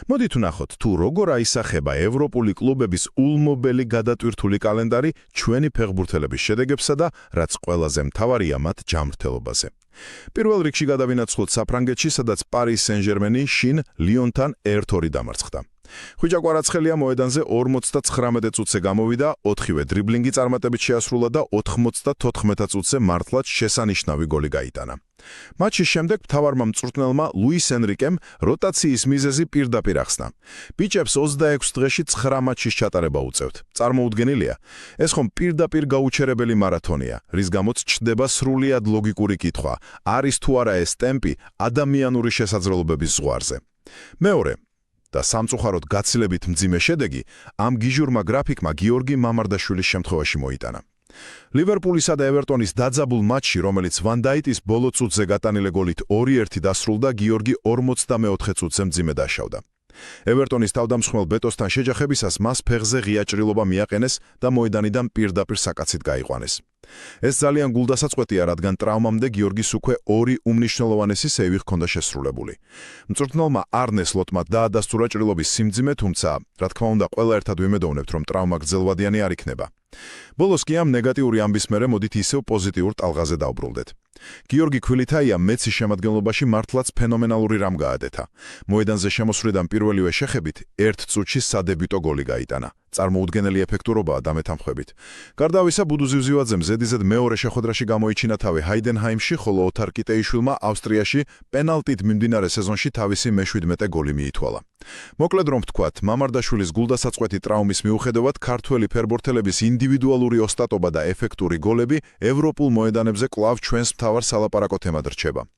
მოდით ვნახოთ, თუ როგორ აისახება ევროპული კლუბების ულმობელი გადატვირთული კალენდარი ჩვენი ფეხბურთელების შედეგებსა და რაც ყველაზე მთავარია მათ ჯანმრთელობაზე. პირველ რიგში გადავინაცვლოთ საფრანგეთში, სადაც პარი სენ-ჟერმენი შინ ლიონთან 1-2 დამარცხდა. ხვიჭა კვარაცხელია მოედანზე 59 წუთზე გამოვიდა, 4-ვე დრიბლინგი წარმატებით შეასრულა და 94 წუთზე მართლაც შესანიშნავი გოლი გაიტანა. მატჩის შემდეგ მთავარმა მწვრთნელმა ლუის ენრიკემ როტაციის მიზეზი პირდაპირ ახსნა. ბიჭებს 26 დღეში 9 მატჩის ჩატარება უწევთ. წარმოუდგენელია. ეს ხომ პირდაპირ გაუჩერებელი მარათონია, რის გამოც ჩნდება სრულიად ლოგიკური კითხვა, არის თუ არა ეს ტემპი ადამიანური შესაძლებლობების ზღვარზე. მეორე და სამწუხაროდ გაცილებით მძიმე შედეგი ამ გიჟურმა გრაფიკმა გიორგი მამარდაშვილის შემთხვევაში მოიტანა. ლივერპულისა და ევერტონის დაძაბულ მატჩში, რომელიც ვან დაიტის ბოლო წუთზე გატანილი გოლით 2-1 დასრულდა, გიორგი 44 წუთზე მძიმე დაშავდა. ევერტონის თავდამსხმელ ბეტოსთან შეჯახებისას მას ფეხზე ღია ჭრილობა მიაყენეს და მოედანიდან პირდაპირ საკაცით გაიყვანეს. ეს ძალიან გულდასაწყვეტია, რადგან ტრავმამდე გიორგის უკვე 2 უმნიშვნელოვანესი სეივი ჰქონდა შესრულებული. მწვრთნელმა არნე სლოტმა დაადასტურა ჭრილობის სიმძიმე, თუმცა, რა თქმა უნდა, ყველა ერთად ვიმედოვნებთ, რომ ტრავმა გრძელვადიანი არ იქნება. ბოლოს კი ამ ნეგატიური ამბის მერე მოდით ისევ პოზიტიურ ტალღაზე დავბრუნდეთ. გიორგი ქვილითაია მეცის შემადგენლობაში მართლაც ფენომენალური რამ გაადეთა. მოედანზე შემოსვლიდან პირველივე შეხებით 1 წუთში სადებიუტო გოლი გაიტანა. წარმოუდგენელი ეფექტურობაა დამეთანხმებით. გარდა ამისა, ბუდუ ზივზივაძემ ზედიზედ მეორე შეხვედრაში გამოიჩინა თავი ჰაიდენჰაიმში, ხოლო ოთარ კიტეიშვილმა ავსტრიაში პენალტით მიმდინარე სეზონში თავისი მე-17 გოლი მიითვალა. მოკლედ რომ ვთქვათ, მამარდაშვილის გულდასაწყვეტი ტრავმის მიუხედავად, ქართველი ფეხბურთელების ინდივიდუალური ოსტატობა და ეფექტური გოლები ევროპულ მოედანებზე კვლავ ჩვენს მთავარ სალაპარაკო თემად რჩება.